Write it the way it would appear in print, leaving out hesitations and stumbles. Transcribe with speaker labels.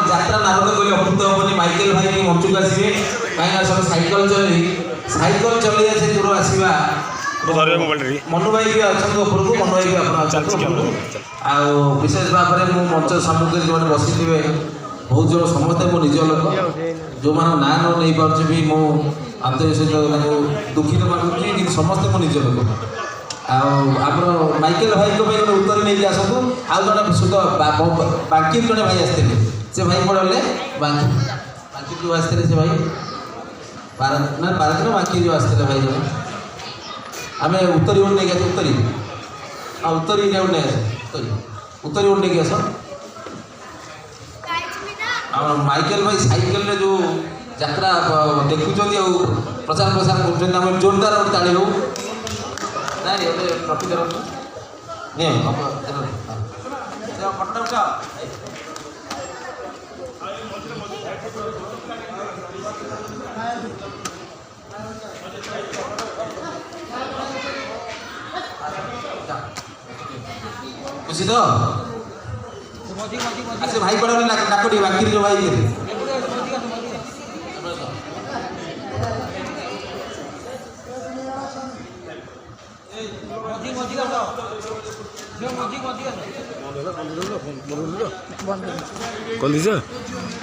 Speaker 1: যাত্রা নারদ কলে অভূত হবনি মাইকেল ভাই কি মঞ্চକୁ আসবে কাইনা সব সাইকেল চলে আছে দূর আসবা মনু ভাই भी ଅଛନ୍ତି ଉପରକୁ ମନୁ ଭାଇ ବି ଆପଣ ଅଛନ୍ତି ଆଉ ବିଶେଷ ଭାବରେ ମୁଁ ମଞ୍ଚ ସମ୍ମୁଖରେ ଯେଉଁମାନେ ବସିଥିବେ ବହୁତ ଜଣ ସମସ୍ତେ ମୋ ନିଜ ଲୋକ ଯେଉଁମାନଙ୍କ ନାଁ ନ ନେଇପାରୁଛି ବି ମୁଁ ଆନ୍ତରିକ ସହିତ ତାଙ୍କୁ ଦୁଃଖିତ ମାଗୁଛି କିନ୍ତୁ ସମସ୍ତେ ମୋ ନିଜ ଲୋକ ଆଉ ଆମର ମାଇକେଲ ଭାଇଙ୍କ ପାଇଁ ଗୋଟେ ଉତ୍ତର ନେଇକି ଆସନ୍ତୁ ଆଉ ଜଣେ ସୁଧ ବାଙ୍କିର ଜଣେ ଭାଇ ଆସିଥିଲେ ସେ ଭାଇ କ'ଣ ହେଲେ ବାଙ୍କି ଯେଉଁ ଆସିଥିଲେ ସେ ଭାଇ ପାରଦିନ ବାଙ୍କି ଯେଉଁ ଆସିଥିଲେ ଭାଇ ଜଣେ ଆମେ ଉତ୍ତରୀ ଗୋଟେ ନେଇକି ଆସ ଉତ୍ତରୀ ଆଉ ଉତ୍ତରୀ ଗୋଟେ ନେଇ ଆସ ଉତ୍ତରୀ ଗୋଟେ ନେଇକି ଆସ ଆଉ ମାଇକେଲ ଭାଇ ସାଇକେଲରେ ଯେଉଁ ଯାତ୍ରା ଦେଖୁଛନ୍ତି ଆଉ ପ୍ରଚାର କରୁଛନ୍ତି ଆମେ ଜୋରଦାର ଗୋଟେ ତାଳି ହଉ ନାଇଁ ଗୋଟେ ଟ୍ରଫି ଧରନ୍ତୁ ନିଅ खुशी तो अच्छा भाई पड़ा डाकोटी बाकी जो भाई के कौन दीजिए